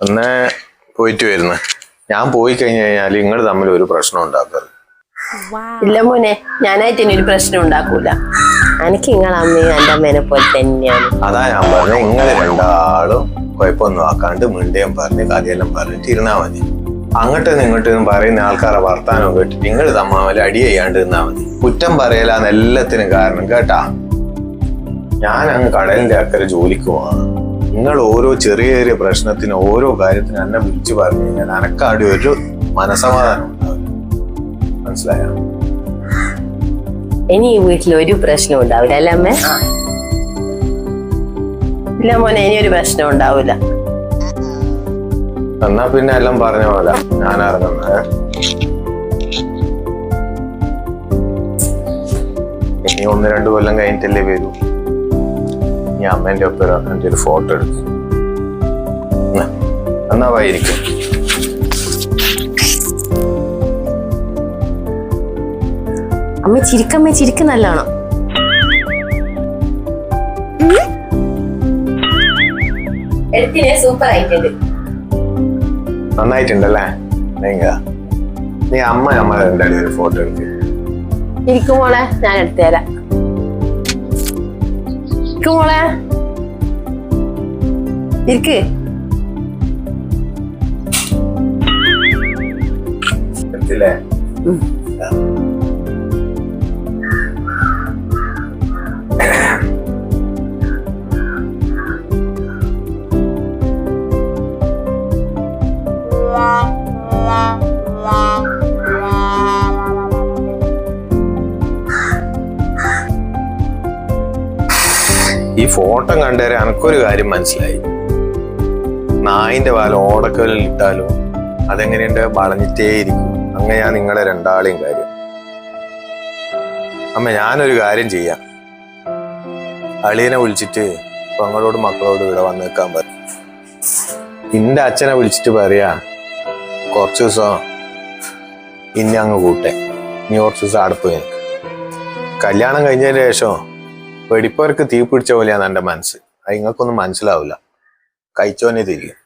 ഒന്ന് പോയിട്ട് വരുന്നു. ഞാൻ പോയി കഴിഞ്ഞു കഴിഞ്ഞാൽ നിങ്ങൾ തമ്മിൽ ഒരു പ്രശ്നം ഉണ്ടാക്കരുത്. ഇല്ല മോനെ, ഞാനായിട്ട് ഇനി ഒരു പ്രശ്നം ഉണ്ടാക്കൂല. എനിക്ക് നിങ്ങളെ അമ്മയും എന്റെ അമ്മേനെ പോലെ തന്നെയാണ്. അതാ ഞാൻ പറഞ്ഞത്, നിങ്ങൾ രണ്ടാളും കുഴപ്പമൊന്നും ആക്കാണ്ട് മിണ്ടിയും പറഞ്ഞ് കഥയെല്ലാം പറഞ്ഞിട്ട് ഇരുന്നാ മതി. അങ്ങോട്ടും ഇങ്ങോട്ടും പറയുന്ന ആൾക്കാരെ വർത്താനം കേട്ടിട്ട് നിങ്ങൾ തമ്മിൽ അടി ചെയ്യാണ്ട് നിന്നാ മതി. കുറ്റം പറയലാന്ന് എല്ലാത്തിനും കാരണം കേട്ടാ. ഞാൻ അങ്ങ് കടലിന്റെ അക്കരെ ജോലിക്ക് പോവാണ്. നിങ്ങൾ ഓരോ ചെറിയ ചെറിയ പ്രശ്നത്തിന് ഓരോ കാര്യത്തിന് എന്നെ വിളിച്ചു പറഞ്ഞു കഴിഞ്ഞാൽ അനക്കാടി ഒരു മനസമാധാനം ഉണ്ടാവില്ല. മനസ്സിലായോ? ഇനി ഈ വീട്ടിൽ ഒരു പ്രശ്നം ഉണ്ടാവില്ല അല്ലേ അമ്മേ? ഇല്ല മോനെ, ഇനി ഒരു പ്രശ്നം ഉണ്ടാവില്ല. എന്നാ പിന്നെ എല്ലാം പറഞ്ഞ പോലെ ഞാൻ ഇറങ്ങുന്നത്. ഇനി 1-2 കൊല്ലം കഴിഞ്ഞിട്ടല്ലേ വരൂ. ഇനി അമ്മേന്റെ ഒപ്പം എന്റെ ഒരു ഫോട്ടോ എടുക്കും. എന്നാ വായിരിക്കും. അമ്മ ചിരിക്കമ്മ, ചിരിക്ക് നല്ലോണം. സൂപ്പർ ആയിട്ടുണ്ട്. നന്നായിട്ടുണ്ടല്ലേ? നീ അമ്മ രണ്ടാളും ഒരു ഫോട്ടോ എടുക്കും. ഇരിക്കും മോളെ, ഞാൻ എടുത്തുതരാം. ഇരിക്കും മോളെ, ഇരിക്ക്. എടുത്തില്ലേ? ഈ ഫോട്ടോ കണ്ടേരെ എനക്കൊരു കാര്യം മനസ്സിലായി. നായിന്റെ വാല ഓടക്കലിൽ ഇട്ടാലും അതെങ്ങനെയുണ്ട്, വളഞ്ഞിട്ടേ ഇരിക്കും. അങ്ങനെയാ നിങ്ങളെ രണ്ടാളെയും കാര്യം. അമ്മ, ഞാനൊരു കാര്യം ചെയ്യാം. അളിയനെ വിളിച്ചിട്ട് പെങ്ങളോട് മക്കളോട് ഇവിടെ വന്ന് നിൽക്കാൻ പറയും. നിന്റെ അച്ഛനെ വിളിച്ചിട്ട് പറയാ കുറച്ച് ദിവസം ഇനി അങ്ങ് കൂട്ടെ, നീ കുറച്ച് ദിവസം അടുപ്പ് നിൽക്ക്. കല്യാണം കഴിഞ്ഞതിന് ശേഷം വെടിപ്പവർക്ക് തീ പിടിച്ച പോലെയാണ് എൻ്റെ മനസ്സ്. അത് നിങ്ങൾക്കൊന്നും മനസ്സിലാവില്ല. കഴിച്ചോനെ തിരിയും.